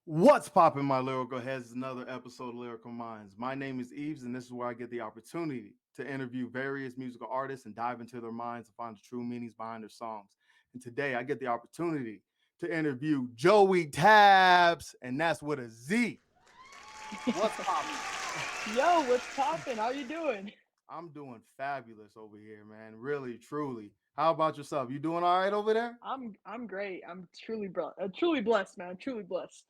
What's poppin', my lyrical heads? Another episode of Lyrical Minds. My name is Eves, and this is where I get the opportunity to interview various musical artists and dive into their minds to find the true meanings behind their songs. And today I get the opportunity to interview Joey Tapz, and that's with a Z. What's poppin'? Yo, what's poppin'? How you doing? I'm doing fabulous over here, man. Really, truly. How about yourself? You doing all right over there? I'm great. I'm truly blessed, man. Truly blessed.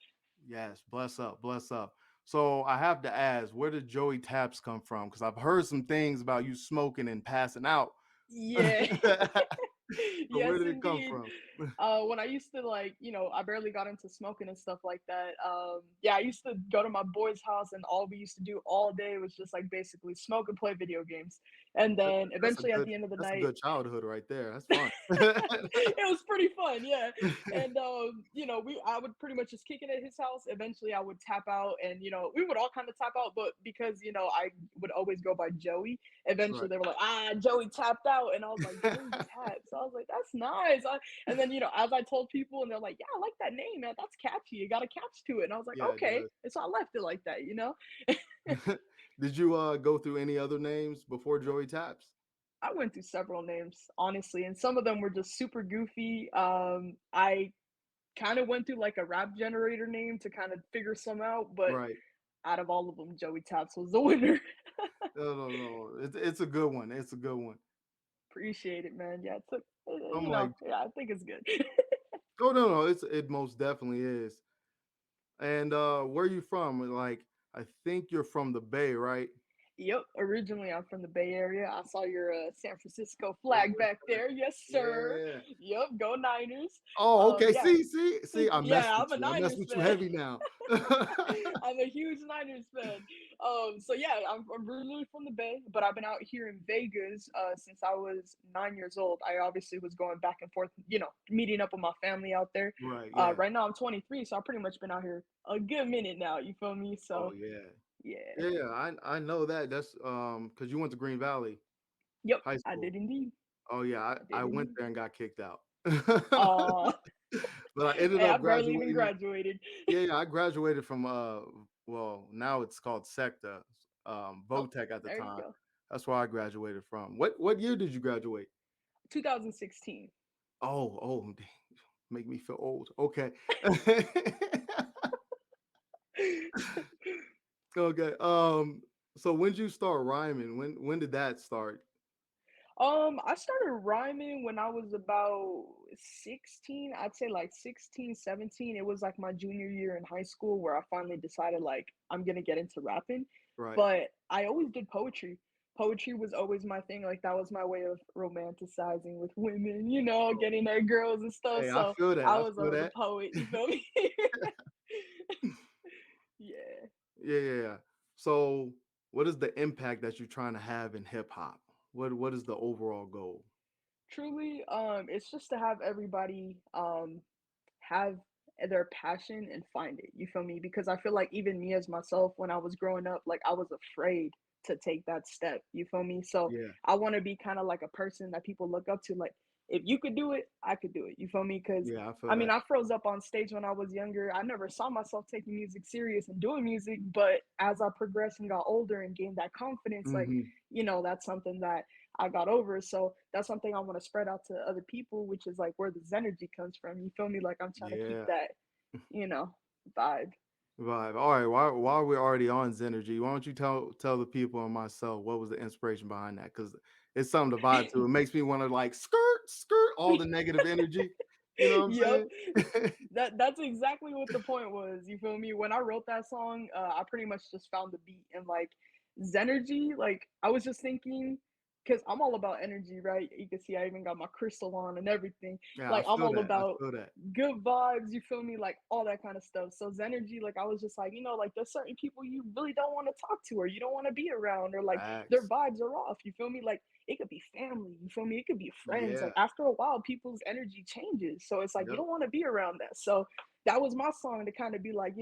Yes, bless up, bless up. So I have to ask, where did Joey Taps come from? Because I've heard some things about you smoking and passing out. Yeah. So where Yes, did it come indeed. from? When I used to I barely got into smoking and stuff like that. Yeah, I used to go to my boy's house, and all we used to do all day was just like basically smoke and play video games. And That- then That's a eventually at good the end of the that's a night, good childhood right there. That's fun. it was pretty fun, yeah. And we I would pretty much just kick it at his house. Eventually, I would tap out, and we would all kind of tap out. But because I would always go by Joey, eventually Right. they were like, Joey tapped out, and I was like, Joey tapped. So I was like, that's nice. And then as I told people, and they're like, yeah, I like that name, man. That's catchy. It got a catch to it. And I was like, Yeah, it okay. does. And so I left it like that. Did you go through any other names before Joey Taps? I went through several names, honestly, and some of them were just super goofy. I kind of went through like a rap generator name to kind of figure some out, but Right. out of all of them, Joey Taps was the winner. No, no, no. It's a good one. It's a good one. Appreciate it, man. Yeah, it took, I'm like, yeah, I think it's good. oh no, no, it most definitely is. And where are you from? Like, I think you're from the Bay, right? Yep, originally I'm from the Bay Area. I saw your San Francisco Yes, flag back sir. there. Yes, sir. Yeah. Yep, go Niners. Oh, okay. Yeah, See, I messed yeah, with I'm a you. I messed Niners with you fan. heavy now. I'm a huge Niners fan. So yeah, I'm originally from the Bay, but I've been out here in Vegas since I was 9 years old. I obviously was going back and forth, meeting up with my family out there. Right. Yeah. Right now I'm 23, so I've pretty much been out here a good minute now. You feel me? Oh So yeah. yeah, Yeah. Yeah. I know that. That's because you went to Green Valley yep, High I did School. indeed. Oh yeah. I I did went indeed. there and got kicked out. Uh, But I ended hey, I up barely even graduating. graduated. Yeah, yeah. I graduated from well, now it's called SECTA, Oh, Votech at the there you time. go. That's where I graduated from. What year did you graduate? 2016. Oh, oh, dang, make me feel old. Okay. Okay. So when did you start rhyming? When did that start? I started rhyming when I was about 16. I'd say like 16, 17. It was like my junior year in high school where I finally decided like I'm gonna get into rapping. Right. But I always did poetry. Poetry was always my thing. Like that was my way of romanticizing with women, Oh, getting at girls and stuff. hey, I So feel that. I I was feel always a that. poet, you feel me? Yeah. Yeah, yeah, yeah. So what is the impact that you're trying to have in hip hop? What is the overall goal? Truly, it's just to have everybody have their passion and find it. You feel me? Because I feel like even me as myself, when I was growing up, like I was afraid to take that step. You feel me? So Yeah. I want to be kind of like a person that people look up to. Like if you could do it, I could do it. You feel me? Because Yeah, I feel I mean, that. I froze up on stage when I was younger. I never saw myself taking music serious and doing music. But as I progressed and got older and gained that confidence, like, Hmm. that's something that I got over. So that's something I want to spread out to other people, which is like where this energy comes from. You feel me? Like I'm trying to keep Yeah. that, you know, vibe. Vibe. All right. While we're already on Zenergy, why don't you tell the people and myself what was the inspiration behind that? Because it's something to vibe to. It makes me want to like skirt all the negative energy. You know what I'm Yep. saying? That's exactly what the point was. You feel me? When I wrote that song, I pretty much just found the beat and like Zenergy. Like I was just thinking, because I'm all about energy, right? You can see I even got my crystal on and everything. Yeah, I Like I'm feel all that. I about feel that. good vibes. You feel me? Like all that kind of stuff. So Zenergy, like I was just like, like there's certain people you really don't want to talk to, or you don't want to be around, or like their Facts. vibes are off. You feel me? Like it could be family, you feel me? It could be friends. Yeah. Like after a while, people's energy changes. So it's like you Yep. don't want to be around that. So that was my song to kind of be like,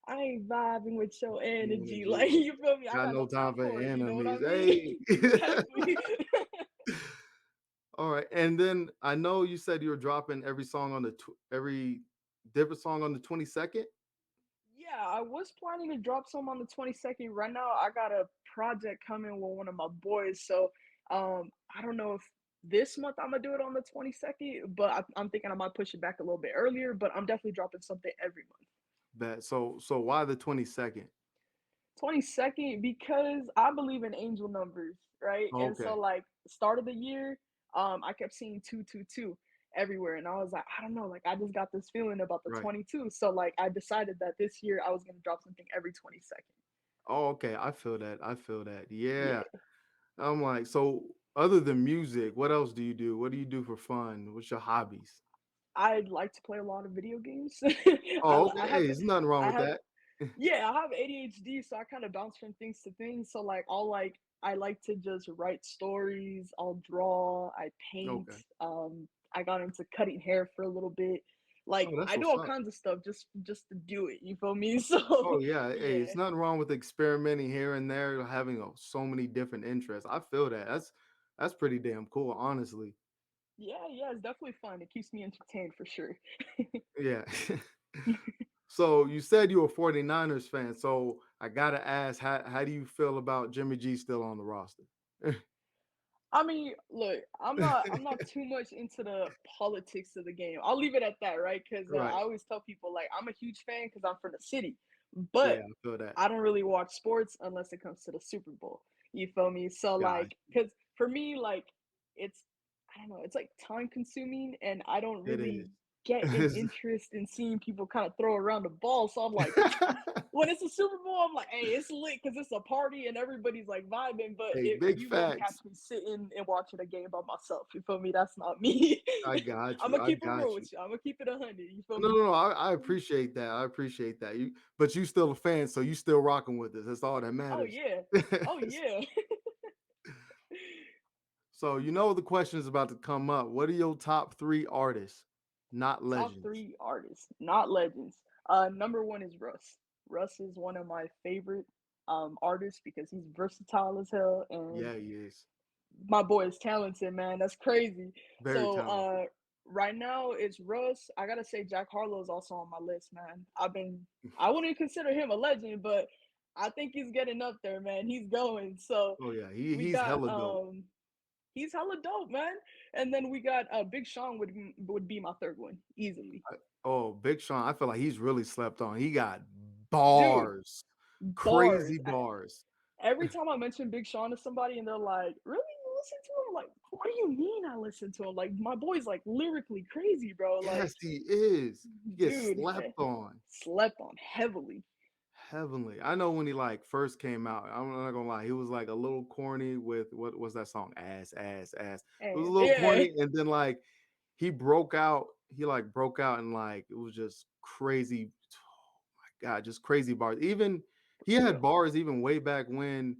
I ain't vibing with your energy. Like, Energy. you feel me? I Got got no no time time for for it. You know what I enemies. mean? Hey. Exactly. All right. And then I know you said you were dropping every different song on the 22nd. Yeah, I was planning to drop some on the 22nd. Right now, I got a project coming with one of my boys, so I don't know if this month I'm gonna do it on the 22nd, but I'm thinking I might push it back a little bit earlier. But I'm definitely dropping something every month. That so why the 22nd? 22nd because I believe in angel numbers, right? And so Okay. like start of the year, I kept seeing 222 everywhere and I was like, I don't know, like I just got this feeling about the Right. 22. So like I decided that this year I was going to drop something every 22nd. Oh, okay. I feel that. I feel that. Yeah. Yeah. I'm like, so other than music, what else do you do? What do you do for fun? What's your hobbies? I like to play a lot of video games. Oh, okay. I Hey, have there's nothing wrong I with have that. yeah, I have ADHD, so I kind of bounce from things to things. So I like to just write stories, I'll draw, I paint. Okay. I got into cutting hair for a little bit. Oh, Like that's I do what's all up. kinds of stuff just to do it. You feel me? Oh So yeah. Hey, yeah. it's nothing wrong with experimenting here and there, having so many different interests. I feel that. That's pretty damn cool, honestly. Yeah, yeah, it's definitely fun. It keeps me entertained for sure. Yeah. So you said you were 49ers fan. So I gotta ask, how do you feel about Jimmy G still on the roster? I mean, look, I'm not too much into the politics of the game. I'll leave it at that, right? Because Right. I always tell people like I'm a huge fan because I'm from the city, Yeah, but I feel that. I don't really watch sports unless it comes to the Super Bowl. You feel me? So Guy. like, because for me, like, it's I don't know, it's like time consuming, and I don't It really is. get an interest in seeing people kind of throw around the ball. So I'm like, when it's a Super Bowl, I'm like, hey, it's lit because it's a party and everybody's like vibing. But Hey, big you won't catch facts. me sitting and watching a game by myself. You feel me? That's not me. I got I'm you. gonna I keep it real got you. with you. I'm gonna keep it 100. You feel No, me? no, no. I appreciate that. I appreciate that. But you still a fan, so you still rocking with us. That's all that Oh matters. yeah. Oh yeah. So you know the question is about to come up. What are your top three artists, not Top legends? three artists, not legends. Number one is Russ. Russ is one of my favorite artists because he's versatile as hell and Yeah, he is my boy is talented, man. That's crazy. very So talented. right now it's Russ. I gotta say Jack Harlow is also on my list, man. I wouldn't consider him a legend, but I think he's getting up there, man. He's going. So Oh yeah, we he's got hella dope. he's hella dope, man. And then we got Big Sean would be my third one easily. Oh, Big Sean, I feel like he's really slept on. He got Dude, bars, bars. crazy bars. Every time I mention Big Sean to somebody and they're like, "Really? You listen to him?" Like, what do you mean I listen to him? Like, my boy's like lyrically crazy, bro. Like, Yes, he is. He gets dude, slept on slept on heavily. heavenly. I know when he like first came out. I'm not gonna lie, he was like a little corny with what was that song? Ass, ass, ass. It was a And little yeah, corny, and then like he broke out. He like broke out and like it was just crazy. God, just crazy bars. Even he for had real. bars even way back when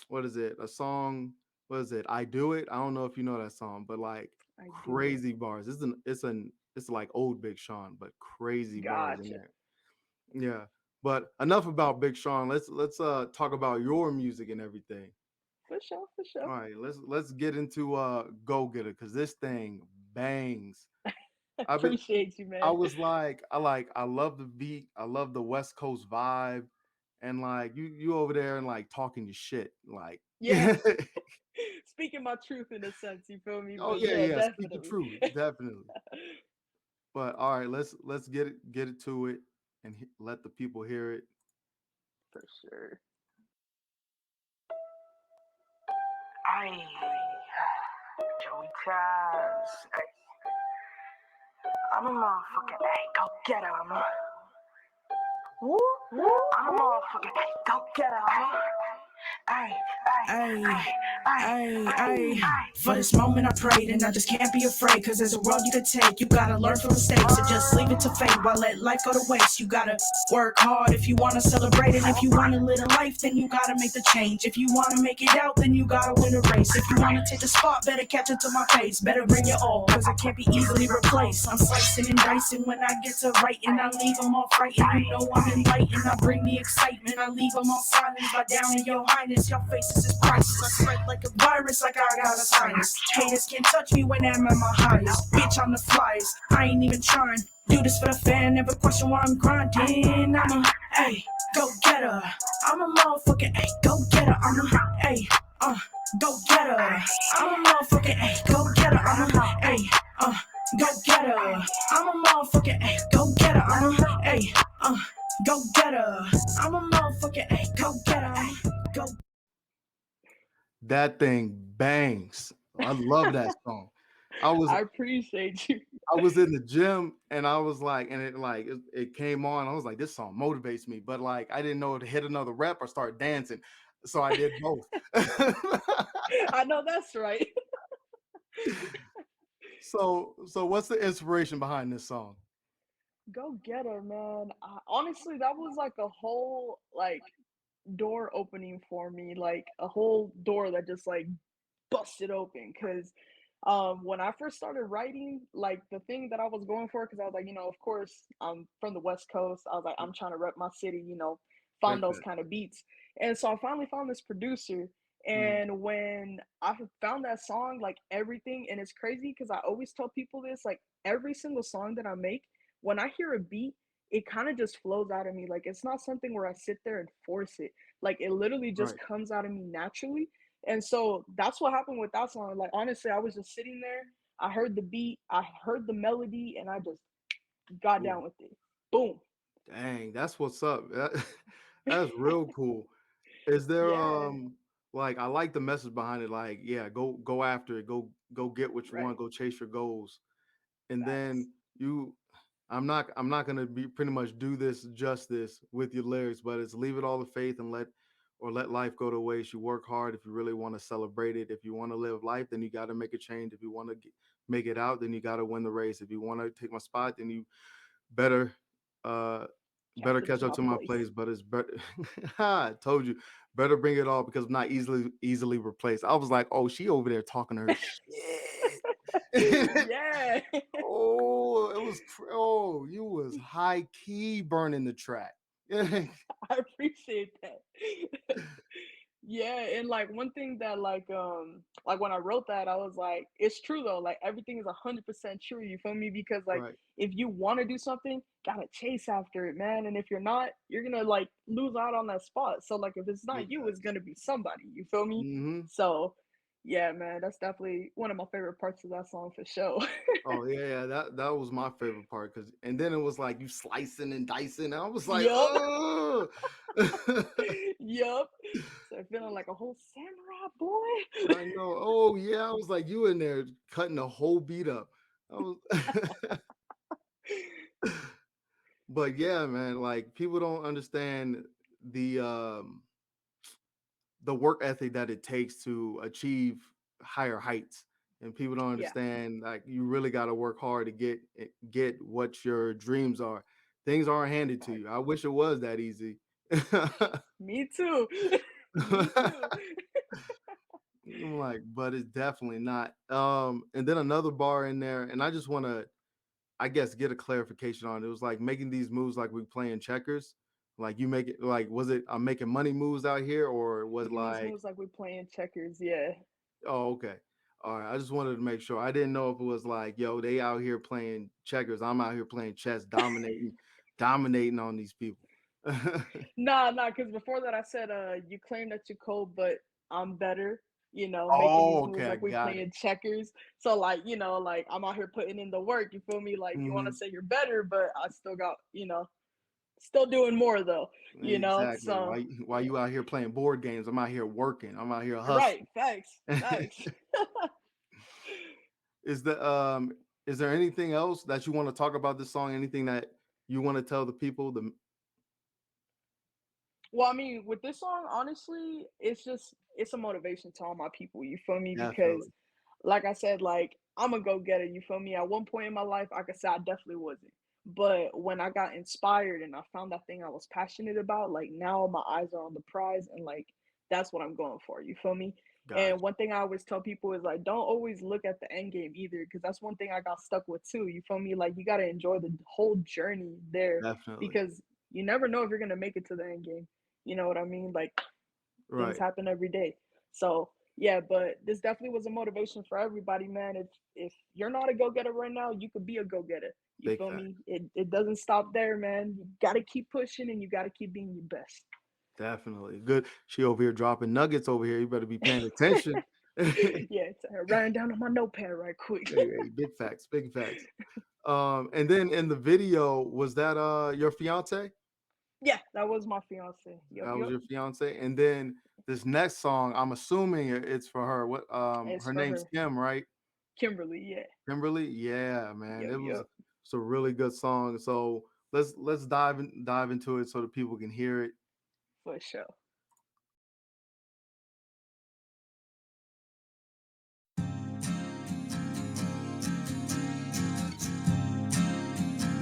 what is it? A song, what is it? I Do It. I don't know if you know that song, but like I do it. crazy bars. It's like old Big Sean, but crazy bars in Gotcha. there. Yeah. But enough about Big Sean. Let's talk about your music and everything. For sure, for All sure. right, let's get into Go Getter because this thing bangs. I've been Appreciate you, I man. was I love the beat. I love the West Coast vibe. And like you over there and like talking your shit. Like Yeah, speaking my truth in a sense. You feel me? oh But yeah, yeah, yeah. Speak the definitely. truth, definitely. But all right, let's get it to it and let the people hear it. For sure. Hey, Joey Tapz. Hey, I'm a motherfucking hey, go get him. Woo, woo. I'm a motherfucking hey, go get him. Hey, hey, hey, hey. For this moment I prayed and I just can't be afraid. Cause there's a road you could take, you gotta learn from mistakes. So just leave it to fate while let life go to waste. You gotta work hard if you wanna celebrate it. If you wanna live a life, then you gotta make the change. If you wanna make it out, then you gotta win the race. If you wanna take the spot, better catch it to my pace. Better bring it all, cause it can't be easily replaced. I'm slicing and dicing when I get to writing. I leave them all frightened, you know I'm enlightened. I bring the excitement, I leave them all silent. By down in your highness. Your faces is priceless. I spread like a virus, like I got a sinus. Haters can't touch me when I'm at my highest. Bitch, I'm the flyest. I ain't even trying. Do this for the fan, never question why I'm grinding. I'm a, hey, go getter. I'm a motherfucking, hey, go getter. I'm a, hey, go getter. I'm a motherfucking, hey, go getter. I'm a, hey, go getter. I'm a motherfucking, hey, go getter. I'm a, hey, go getter. I'm a motherfucking, hey, go getter. Go. That thing bangs. I love that song. I was I appreciate you. I was in the gym and I was like, and it came on. I was like, this song motivates me, but like I didn't know to hit another rep or start dancing, so I did both. I know that's right. So what's the inspiration behind this song? Go get her, man. Honestly, that was like a whole like door opening for me, like a whole door that just like busted open. Because when I first started writing, like the thing that I was going for, because I was like, of course, I'm from the West Coast. I was like, I'm trying to rep my city, find Like those that. kind of beats. And so I finally found this producer. Mm, And when I found that song, like everything, and it's crazy because I always tell people this, like every single song that I make, when I hear a beat, it kind of just flows out of me. Like it's not something where I sit there and force it. Like it literally just right. comes out of me naturally. And so that's what happened with that song. Like honestly, I was just sitting there, I heard the beat, I heard the melody, and I just got Ooh, down with it. Boom. dang, that's what's up. That's real cool. Is there Yeah. like I like the message behind it, like, yeah, go after it, go get what you want, Right. go chase your goals. And Facts. then you I'm not gonna be pretty much do this justice with your lyrics, but it's leave it all to faith and let life go to waste. You work hard if you really want to celebrate it. If you want to live life, then you got to make a change. If you want to make it out, then you got to win the race. If you want to take my spot, then you better uh Catch better up to catch up my to my place. place. But it's better. I told you, better bring it all because I'm not easily replaced. I was like, oh, she over there talking her shit. Yeah. Oh, oh, you was high key burning the track. I appreciate that. Yeah, and like one thing that like when I wrote that, I was like, it's true though. Like everything is 100% true. You feel me? Because like Right. if you want to do something, gotta chase after it, man. And if you're not, you're gonna like lose out on that spot. So like if it's not you, it's Exactly. gonna be somebody. You feel me? Hmm. So yeah, man, that's definitely one of my favorite parts of that song for sure. Oh yeah, that was my favorite part because and then it was like you slicing and dicing. And I was like, Yup. oh. Yup. So feeling like a whole samurai boy. I know. Oh yeah, I was like you in there cutting the whole beat up. I was, but yeah, man, like people don't understand the um the work ethic that it takes to achieve higher heights, and people don't Yeah. understand like you really got to work hard to get what your dreams are. Things aren't handed to you. I wish it was that easy. Me too. Me too. I'm like, but it's definitely not. And then another bar in there, and I just want to, I guess, get a clarification on it. It was like making these moves like we playing checkers. Like you make it like, was it I'm making money moves out here, or was Making these like, moves like we're playing checkers, yeah. oh, okay. All right. I just wanted to make sure. I didn't know if it was like, yo, they out here playing checkers. I'm out here playing chess, dominating on these people. Nah, because before that I said, you claim that you're cold, but I'm better. Making these Oh, moves okay. I like we got it. playing checkers. So like, like I'm out here putting in the work. You feel me? Like you want to Hmm. say you're better, but I still got, still doing more though. Exactly. So While you out here playing board games, I'm out here working. I'm out here right, hustling. facts, facts. Is the is there anything else that you want to talk about this song? Anything that you want to tell the people? The Well, I mean, with this song, honestly, it's a motivation to all my people. You feel me? Because, definitely. like I said, like I'm a go getter. You feel me? At one point in my life, I could say I definitely wasn't. But when I got inspired and I found that thing I was passionate about, like now my eyes are on the prize and like that's what I'm going for. You feel me? Gotcha. And one thing I always tell people is like, don't always look at the end game either, because that's one thing I got stuck with too. You feel me? Like you got to enjoy the whole journey there, Definitely. because you never know if you're gonna make it to the end game. You know what I mean? Like Things Right. happen every day. So yeah, but this definitely was a motivation for everybody, man. If you're not a go getter right now, you could be a go getter. You Big feel fact. me? It doesn't stop there, man. You gotta keep pushing and you gotta keep being your best. Definitely. Good. She over here dropping nuggets over here. You better be paying attention. Hey, Yeah, it's writing down on my notepad right quick. hey, big facts, big facts. And then in the video, was that your fiance? Yeah, that was my fiance. Yep, That was yep. your fiance. And then this next song, I'm assuming it's for her. What It's her for name's her. Kim, right? Kimberly, yeah. Kimberly? Yeah, man. Yep, It was yep. it's a really good song. So let's dive into it so the people can hear it. For sure.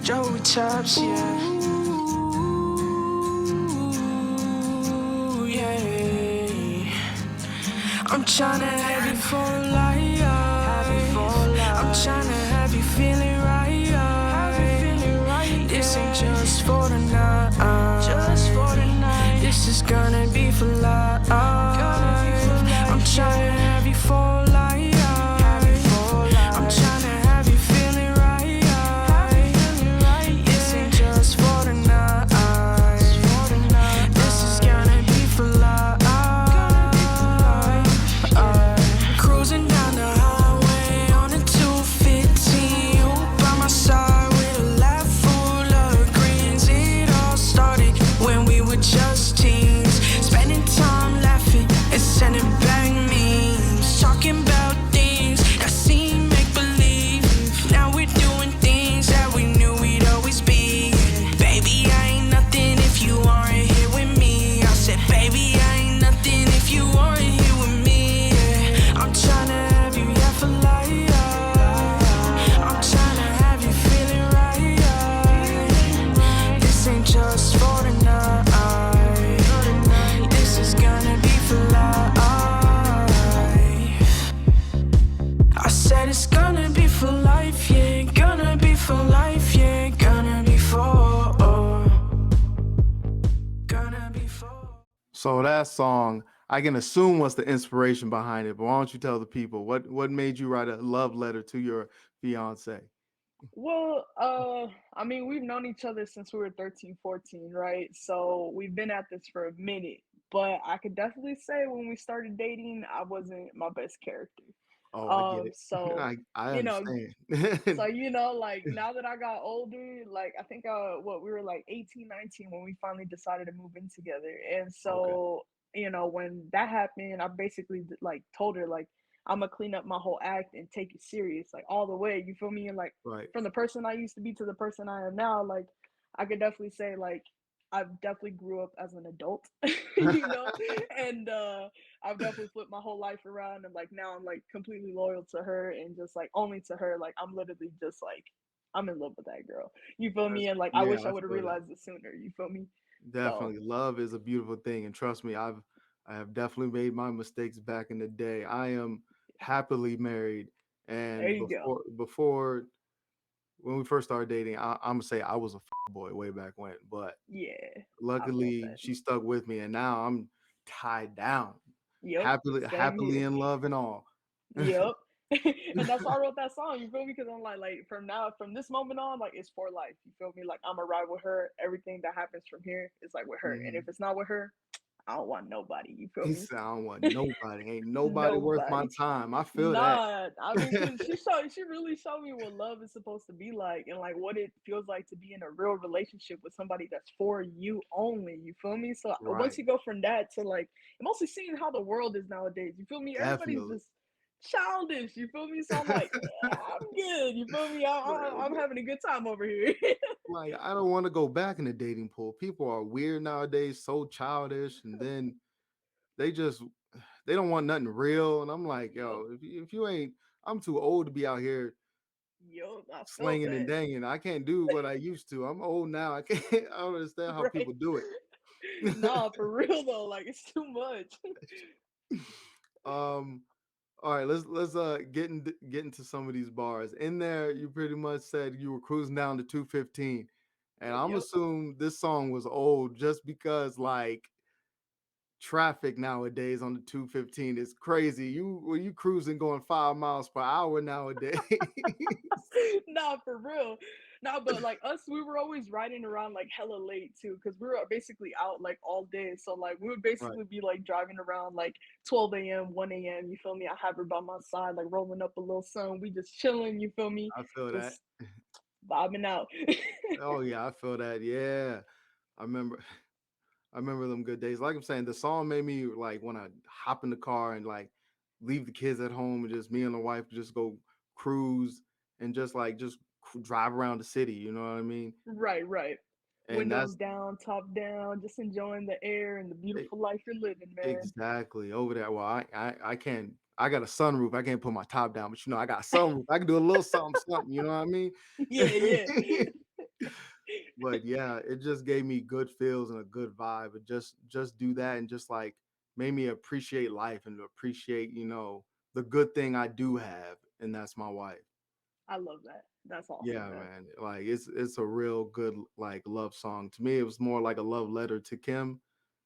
Joey Tapz, yeah. Ooh, yeah. I'm tryna have you for life. I'm tryna have you feeling right. This ain't just for the night. This is gonna be for life. I'm tryna have you for life. I'm tryna have you feeling right. This ain't just for the night. This is gonna be for life. Cruising down the highway on a 215. You by my side with a laugh full of grins. It all started when we were just teens, spending time laughing and sending back memes, talking about things that seem make believe. Now we're doing things that we knew we'd always be. Baby, I ain't nothing if you aren't here with me. I said, baby, I ain't nothing if you aren't here with me. Yeah. I'm tryna have you here for life. I'm tryna have you feeling right. This ain't just for the night. This is gonna be for life. I said it's gonna be for life, yeah. Gonna be for life, yeah. Gonna be for, gonna be for. So that song, I can assume what's the inspiration behind it, but why don't you tell the people what made you write a love letter to your fiance? Well, I mean, we've known each other since we were 13, 14, right? So we've been at this for a minute. But I could definitely say when we started dating, I wasn't my best character. Oh, I get it. So, I you know, understand. like now that I got older, like I think we were like 18, 19 when we finally decided to move in together. And Okay. so, when that happened, I basically like told her like I'm gonna clean up my whole act and take it serious, like all the way. You feel me? And like Right. from the person I used to be to the person I am now, like I could definitely say like I've definitely grew up as an adult, you know, and I've definitely flipped my whole life around, and like now I'm like completely loyal to her and just like only to her. Like I'm literally just like I'm in love with that girl. You feel me? And like I Yeah, wish I I would have feel that. realized it sooner. You feel me? So Definitely. Love is a beautiful thing. And trust me, I have definitely made my mistakes back in the day. I am happily married. there And you go. before when we first started dating, I'm gonna say I was a boy way back when. But Yeah, I felt luckily that. she stuck with me and now I'm tied down. Yep, same Happily here. in love and all. Yep. And that's why I wrote that song. You feel me? Because I'm like from this moment on, like it's for life. You feel me? Like I'm gonna ride with her. Everything that happens from here is like with her. And if Mhm. it's not with her, I don't want nobody. You feel He me? said, I don't want nobody. Ain't nobody worth my Nobody. time. I feel that. Nah, I mean, she really showed me what love is supposed to be like, and like what it feels like to be in a real relationship with somebody that's for you only. You feel me? So once Right. you go from that to like, and mostly seeing how the world is nowadays. You feel me? Everybody's Definitely. just childish. You feel me? So I'm like, yeah, I'm good. You feel me? I'm having a good time over here. Like, I don't want to go back in the dating pool. People are weird nowadays, so childish, and then they just they don't want nothing real. And I'm like, Yup, yo, if you ain't, I'm too old to be out here yup. I felt slinging and that. danging. I can't do what I used to. I'm old now. I can't. I don't understand how Right? people do it. Nah, for real though. Like it's too much. um. All right, let's get into some of these bars. In there, you pretty much said you were cruising down to 215. And Yep, I'm yep. assuming this song was old just because like traffic nowadays on the 215 is crazy. You cruising going 5 miles per hour nowadays. Nah, for real. Nah, but like us, we were always riding around like hella late too, because we were basically out like all day. So like we would Right. basically be like driving around like 12 a.m., 1 a.m. You feel me? I have her by my side, like rolling up a little sun. We just chilling. You feel me? I feel that. Just vibing out. Oh yeah, I feel that. Yeah. I remember I remember them good days. Like I'm saying, the song made me like want to hop in the car and like leave the kids at home and just me and the wife just go cruise and just drive around the city. You know what I mean? Right, right. And Windows that's down, top down, just enjoying the air and the e- beautiful life you're living, man. exactly over there. Well, I can't. I got a sunroof. I can't put my top down, but I got a sunroof. I can do a little something, something. You know what I mean? Yeah, yeah. But yeah, it just gave me good feels and a good vibe. It just do that and just like made me appreciate life and appreciate, the good thing I do have, and that's my wife. I love that. That's awesome, Yeah, man. man. Like it's a real good like love song. To me, it was more like a love letter to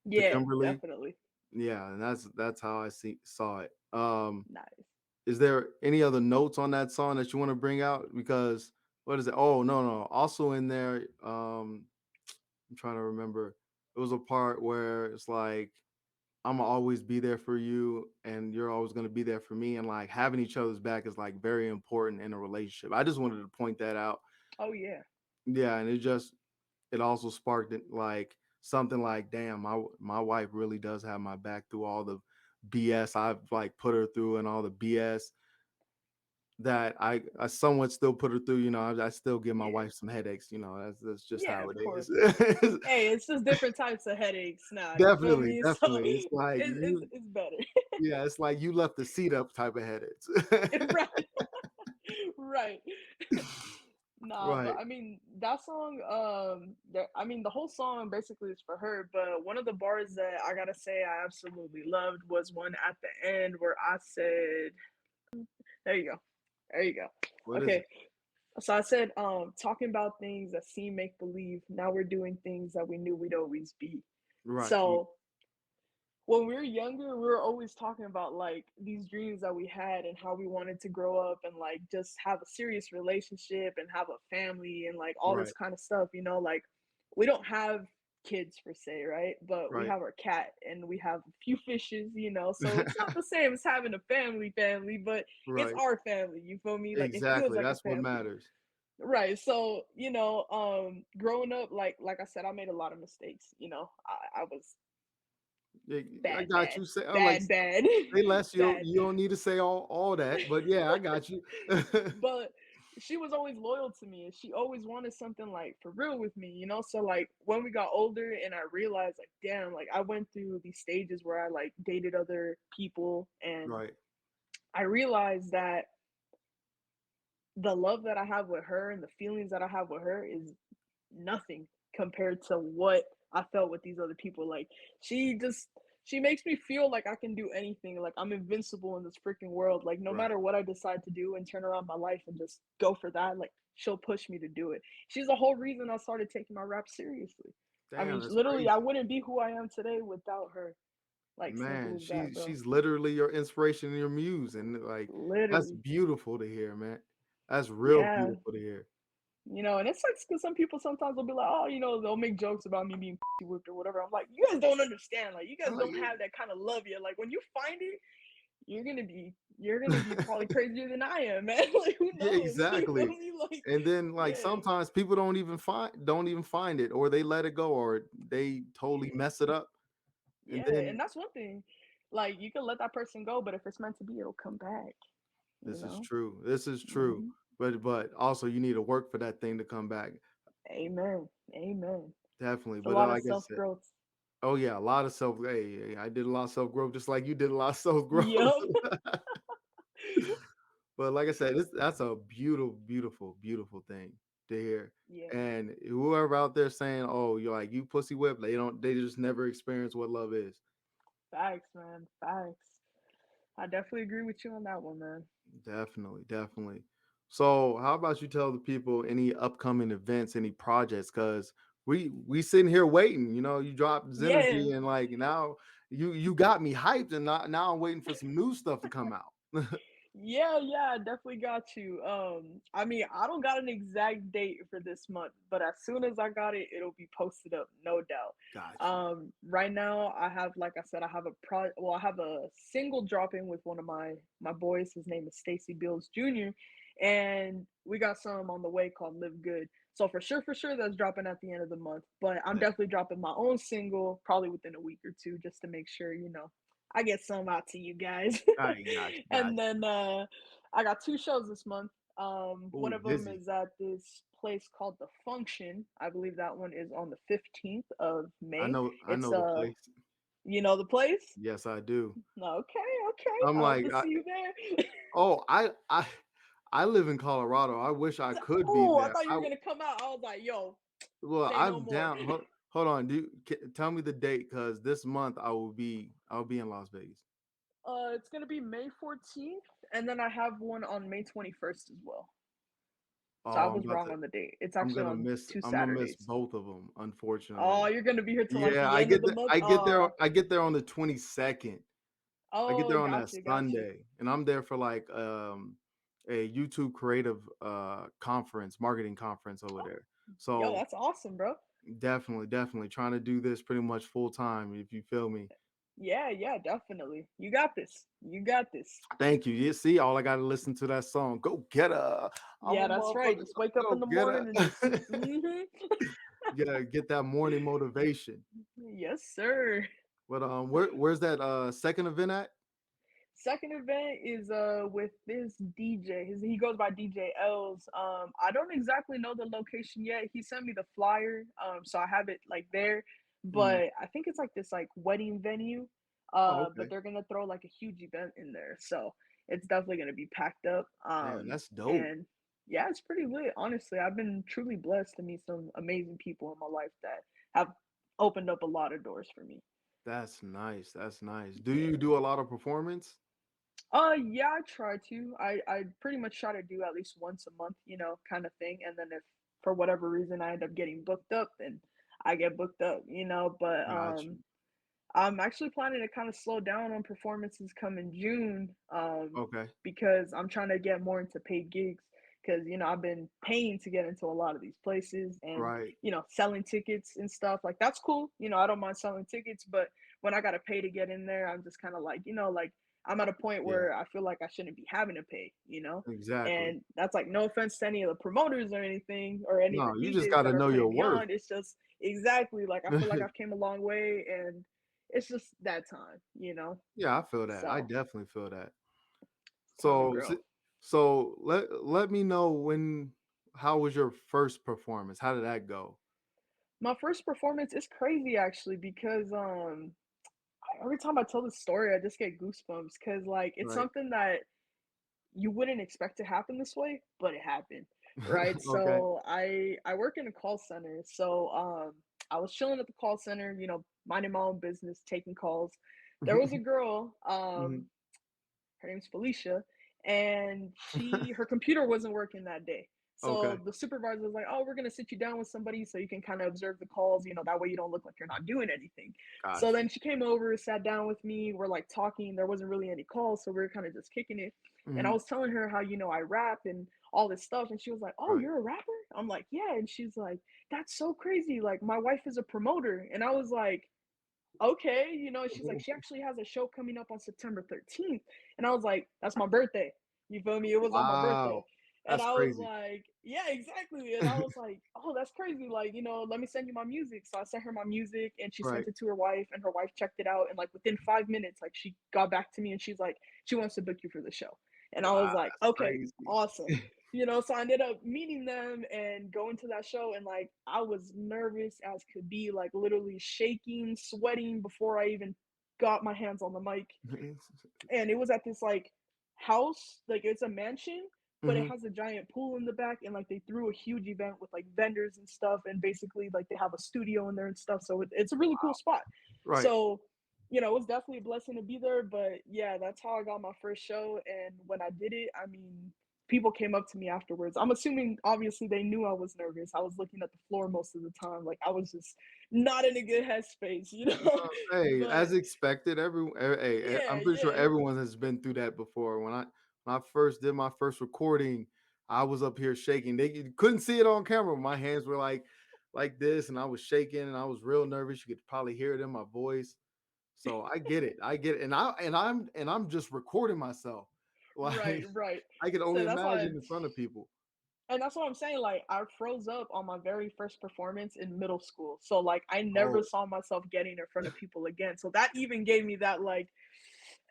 Yeah, Kimberly. definitely. Yeah, and that's how I saw it. Nice. Is there any other notes on that song that you want to bring out? Because what is it? Oh no, no. Also in there, I'm trying to remember. It was a part where it's like I'm gonna always be there for you, and you're always gonna be there for me, and like having each other's back is like very important in a relationship. I just wanted to point that out. Oh yeah. Yeah, and it also sparked it like something like, damn, my wife really does have my back through all the BS I've like put her through and all the BS that I somewhat still put her through. I still give my Yeah. wife some headaches. That's just Yeah, how of it course. is. Hey, it's just different types of headaches now. You feel Definitely, me? So definitely. It's like it's better. yeah, it's like you left the seat up type of headaches. Right. Right. Nah, but Right, I mean that song, I mean the whole song basically is for her, but one of the bars that I gotta say I absolutely loved was one at the end where I said, there you go. There you go. what is Okay. it? So I said, talking about things that seem make believe, now we're doing things that we knew we'd always be. Right, So when we were younger, we were always talking about like these dreams that we had and how we wanted to grow up and like just have a serious relationship and have a family and like all this right, kind of stuff, like we don't have kids per se, right? But we right. have our cat and we have a few fishes. So it's not the same as having a family, but it's Right, our family, you feel me? Like it feels exactly. like a That's what family. matters. Right. So, growing up, like I said, I made a lot of mistakes. I was Yeah, I bad, got bad, you. Say, like, bad, bad, say less. You don't bad. you don't need to say all that, but yeah, I got you. But she was always loyal to me and she always wanted something like for real with me. So like when we got older and I realized like damn, like I went through these stages where I like dated other people and Right, I realized that the love that I have with her and the feelings that I have with her is nothing compared to what I felt with these other people. Like she just she makes me feel like I can do anything. Like I'm invincible in this freaking world. Like no right. matter what I decide to do and turn around my life and just go for that, like she'll push me to do it. She's the whole reason I started taking my rap seriously. I Damn, mean, that's literally, crazy. I wouldn't be who I am today without her. Like simple Man, as that, bro. she's literally your inspiration and your muse, and like that's Literally, beautiful to hear, man. That's real yeah. beautiful to hear. And it sucks because some people sometimes will be like, oh, they'll make jokes about me being whipped or whatever. I'm like, you guys don't understand. Like, you guys Oh, don't have that kind of love yet. Like, when you find it, you're gonna be probably crazier than I am, man. Like, who yeah, knows? You feel exactly. me? Like, And then like yeah, sometimes people don't even find it, or they let it go, or they totally yeah, mess it up. And yeah. then And that's one thing. Like, you can let that person go, but if it's meant to be, it'll come back. You this is know. true. This is true. hmm But also you need to work for that thing to come back. Amen. Amen. Definitely. It's a But lot of like I self said, growth. oh yeah, a lot of self. Hey, I did a lot of self growth, just like you did a lot of self growth. Yep. But like I said, that's a beautiful, beautiful, beautiful thing to hear. Yeah. And whoever out there saying, "Oh, you're like you pussy whip," they just never experience what love is. Facts, man. Facts. I definitely agree with you on that one, man. Definitely, definitely. So, how about you tell the people any upcoming events, any projects? Because we sitting here waiting. You drop Yeah. Zenergy, and like now you got me hyped, and now I'm waiting for some new stuff to come out. Yeah, yeah, I definitely got you. I mean, I don't got an exact date for this month, but as soon as I got it, it'll be posted up, no doubt. Got you. Right now I have, like I said, I have I have a single dropping with one of my boys. His name is Stacy Bills Jr. And we got some on the way called Live Good. So for sure that's dropping at the end of the month. But I'm Yeah. definitely dropping my own single probably within a week or two just to make sure, I get some out to you guys. I got you. Got And then I got two shows this month. you. One Ooh, of them busy. is at this place called The Function. I believe that one is on the 15th of I May. know. I It's know the place. you know the place? Yes, I do. Okay, okay. I'm I hope like, to see you there. oh, I live in Colorado. I wish I could be Oh, I there. thought you were gonna come out. I was like, yo, Well, say no I'm more. down. Hold on. Tell me the date? Because this month I'll be in Las Vegas. It's gonna be May 14th, and then I have one on May 21st as well. So I Oh, was wrong on the date. It's I'm actually gonna on miss. two I'm gonna miss Saturdays. both of them, Oh, unfortunately. you're gonna be here till like Yeah, the end of the month. I get there. Oh, I get there on the 22nd. I get oh, there on that gotcha, gotcha. Sunday, and I'm there for like a YouTube creative conference, marketing conference over Oh, there. yo, So that's awesome, bro. definitely trying to do this pretty much full time. If you feel me. Yeah, yeah, definitely. You got this. You got this. Thank you. You see, all I gotta listen to that song. Go get her. I'm Yeah, a that's right. motherfucker. Just wake up in Go the get her. morning and just, mm-hmm. You gotta get that morning motivation. Yes, sir. But where's that second event at? Second event is with this DJ. He goes by DJ Els. I don't exactly know the location yet. He sent me the flyer, so I have it like there. Mm. But I think it's like this like wedding venue. Oh, But okay. they're gonna throw like a huge event in there, so it's definitely gonna be packed up. Damn, that's dope. And yeah, it's pretty lit. Honestly, I've been truly blessed to meet some amazing people in my life that have opened up a lot of doors for me. That's nice. That's nice. Do you Yeah. do a lot of performance? Yeah, I try to. I pretty much try to do at least once a month, kind of thing. And then if for whatever reason I end up getting booked up, then I get booked up. But Got you. I'm actually planning to kind of slow down on performances come in June, Okay. because I'm trying to get more into paid gigs. Because I've been paying to get into a lot of these places, and Right. selling tickets and stuff like that's cool. I don't mind selling tickets, but when I gotta pay to get in there, I'm just kind of like, like I'm at a point Yeah. where I feel like I shouldn't be having to pay. Exactly. And that's like no offense to any of the promoters or anything or any of No, the you just DJs got to that are know your putting me worth. on. It's just exactly like I feel like I've came a long way, and it's just that time. Yeah, I feel that. I So definitely feel that. it's time to So, grow. let me know how was your first performance? How did that go? My first performance is crazy actually because every time I tell the story I just get goosebumps because like it's Right. something that you wouldn't expect to happen this way, but it happened. Right. Okay. So I work in a call center. So I was chilling at the call center, minding my own business, taking calls. There was a girl, Mhm. her name's Felicia, and her computer wasn't working that day. Okay. So the supervisor was like, "Oh, we're gonna sit you down with somebody so you can kind of observe the calls. That way you don't look like you're not doing anything." So Got you. then she came over, sat down with me. We're like talking. There wasn't really any calls, so we were kind of just kicking it. And I Mhm. was telling her how I rap and all this stuff, and she was like, "Oh, Right. you're a rapper?" I'm like, "Yeah," and she's like, "That's so crazy. Like my wife is a promoter," and I was like, okay, she's like, she actually has a show coming up on September 13th. And I was like, that's my birthday. You feel me? It was on my birthday. Wow. And That's I was crazy. like, yeah, exactly. And I was like, oh, that's crazy. Like, let me send you my music. So I sent her my music and she Right. sent it to her wife and her wife checked it out. And like within 5 minutes, like she got back to me and she's like, she wants to book you for the show. And I was Wow, like, that's okay, crazy. awesome. So I ended up meeting them and going to that show. And like, I was nervous as could be, like literally shaking, sweating before I even got my hands on the mic. And it was at this like house, like it's a mansion, but it Mhm. has a giant pool in the back. And like they threw a huge event with like vendors and stuff. And basically, like they have a studio in there and stuff. So it's a really cool spot. Right. So, it was definitely a blessing to be there. But yeah, that's how I got my first show. And when I did it, I mean, people came up to me afterwards. I'm assuming obviously they knew I was nervous. I was looking at the floor most of the time. Like I was just not in a good headspace, you know? Hey, But as expected, yeah, I'm pretty sure yeah. everyone has been through that before. When I first did my first recording, I was up here shaking. They you couldn't see it on camera. My hands were like this, and I was shaking, and I was real nervous. You could probably hear it in my voice. So I get it. I get it. And I'm just recording myself. Right, Like right. I could So only that's why imagine in front of people. and that's what I'm saying, like, I froze up on my very first performance in middle school. So, like, I never Oh, saw myself getting in front of people again. So that even gave me that, like,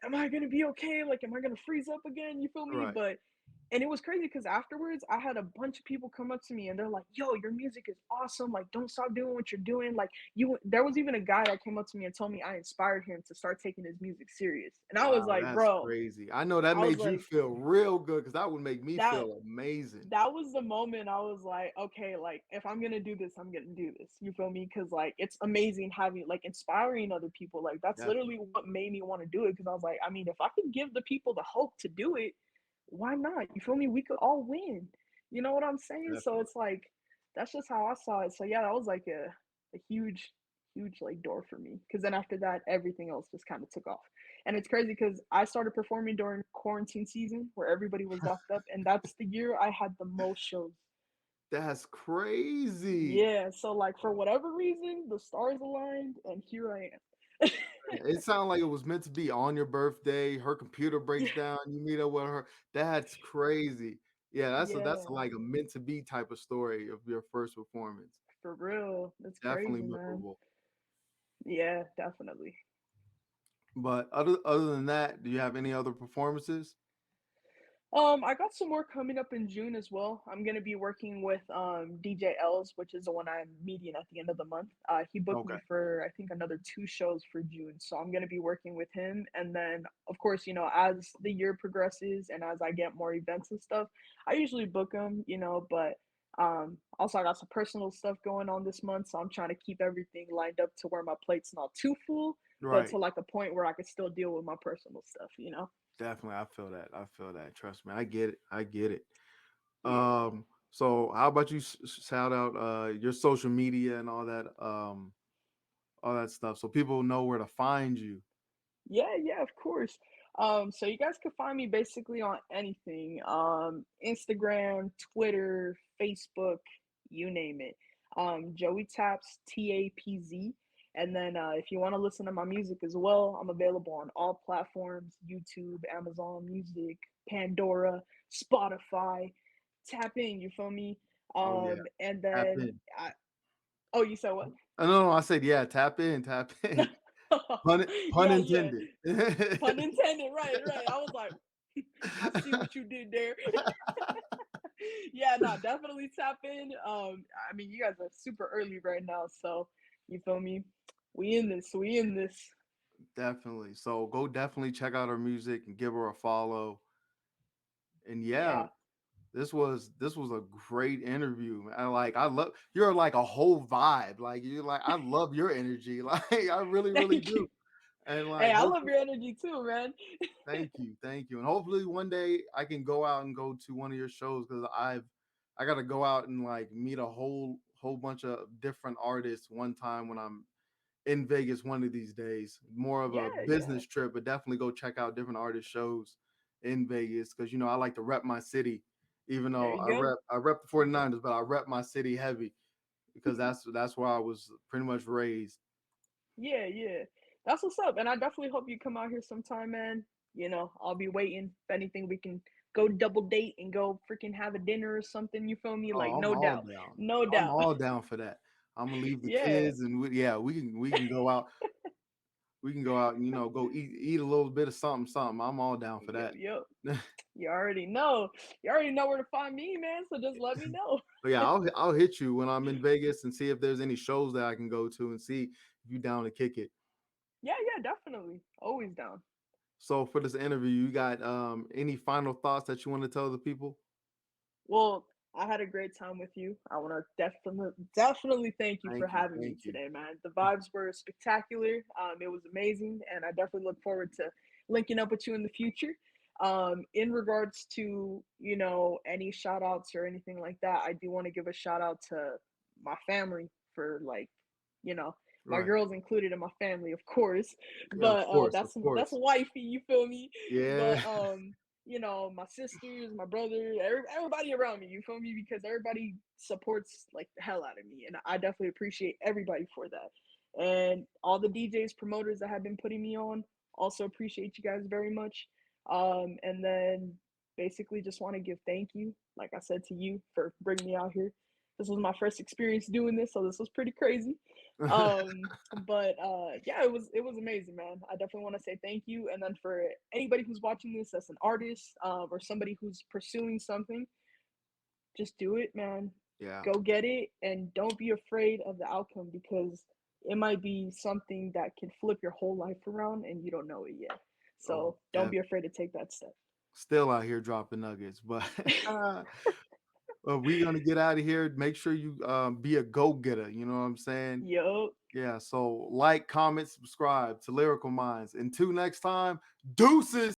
am I gonna be okay? Like, am I gonna freeze up again? You feel me? right. But and it was crazy because afterwards I had a bunch of people come up to me and they're like, "Yo, your music is awesome. Like, don't stop doing what you're doing." Like, you there was even a guy that came up to me and told me I inspired him to start taking his music serious. And I was Wow, like, that's "Bro," crazy. I know that I was made you like, feel real good because that would make me that feel amazing. that was the moment I was like, okay, like if I'm gonna do this, I'm gonna do this. You feel me? Because like it's amazing having like inspiring other people. Like that's literally Definitely, what made me want to do it. Because I was like, I mean, if I could give the people the hope to do it, why not? You feel me? We could all win. You know what I'm saying? So definitely. it's like that's just how I saw it. So yeah, that was like a huge, huge like door for me. Because then after that, everything else just kind of took off. And it's crazy because I started performing during quarantine season where everybody was locked up, and that's the year I had the most shows. That's crazy. Yeah, so like for whatever reason, the stars aligned, and here I am. It sounded like it was meant to be on your birthday. Her computer breaks Yeah, down. You meet up with her. That's crazy. Yeah, that's yeah, like a meant to be type of story of your first performance. for real. That's Definitely crazy, man. memorable. Yeah, definitely. But other than that, do you have any other performances? I got some more coming up in June as well. I'm gonna be working with DJ Els, which is the one I'm meeting at the end of the month. He booked Okay. me for I think another 2 shows for June, so I'm gonna be working with him. And then, of course, you know, as the year progresses and as I get more events and stuff, I usually book them, you know. But also I got some personal stuff going on this month, so I'm trying to keep everything lined up to where my plate's not too full, but to Right. like a point where I can still deal with my personal stuff, you know. Definitely. I feel that. I feel that. Trust me. I get it. I get it. Yeah. So how about you shout out your social media and all that stuff so people know where to find you. Yeah, yeah, of course. So you guys can find me basically on anything. Instagram, Twitter, Facebook, you name it. Joey Tapz, TAPZ. And then if you want to listen to my music as well, I'm available on all platforms: YouTube, Amazon Music, Pandora, Spotify. Tap in, you feel me? Oh yeah. And Tap then in. oh, you said what? No, I said yeah, tap in, tap in. Pun Yeah, yeah. intended. Pun intended. Right, right. I was like, I see what you did there. Yeah, no, definitely tap in. I mean, you guys are super early right now, so you feel me? We in this. We in this. Definitely. So go definitely check out her music and give her a follow. And yeah, Yeah. this was a great interview. I love you're like a whole vibe. Like you're like I love your energy. Like I really, really Thank do. you. And Hey, like I love hopefully, your energy too, man. thank you. And hopefully one day I can go out and go to one of your shows because I gotta go out and like meet a whole bunch of different artists one time when I'm in Vegas one of these days. More of a Yeah, yeah. business trip, but definitely go check out different artist shows in Vegas because I like to rep my city, even There though you go. I rep the 49ers, but I rep my city heavy because that's where I was pretty much raised. Yeah, yeah. That's what's up. And I definitely hope you come out here sometime, man. You know, I'll be waiting. If anything, we can go double date and go freaking have a dinner or something. You feel me? Like, Oh, I'm no all doubt. down. No I'm doubt. all down for that. I'm gonna leave the Yeah. kids and yeah, we can go out. We can go out and go eat a little bit of something something. I'm all down for Yep, that. yep. You already know. You already know where to find me, man. So just let me know. But yeah, I'll hit you when I'm in Vegas and see if there's any shows that I can go to and see if you down to kick it. Yeah, yeah, definitely. Always down. So for this interview, you got any final thoughts that you want to tell the people? Well, I had a great time with you. I want to definitely thank you for having me Thank you. today, man. The vibes were spectacular. It was amazing, and I definitely look forward to linking up with you in the future. In regards to, any shout outs or anything like that, I do want to give a shout out to my family for, like, you know, my Right. girls included in my family, of course, Yeah, of but course, of that's course. wifey, you feel me? Yeah. But my sisters, my brother, everybody around me, you feel me? Because everybody supports like the hell out of me, and I definitely appreciate everybody for that. And all the DJs, promoters that have been putting me on, also appreciate you guys very much. And then basically just want to give thank you, like I said, to you for bringing me out here. This was my first experience doing this, so this was pretty crazy. But yeah, it was amazing, man. I definitely want to say thank you. And then for anybody who's watching this as an artist, or somebody who's pursuing something, just do it, man. Yeah. Go get it, and don't be afraid of the outcome, because it might be something that can flip your whole life around and you don't know it yet. Oh, So don't yeah. be afraid to take that step. Still out here dropping nuggets, but well, we're gonna get out of here. Make sure you be a go-getter. You know what I'm saying? Yup. Yeah. So like, comment, subscribe to Lyrical Minds. Until next time, deuces.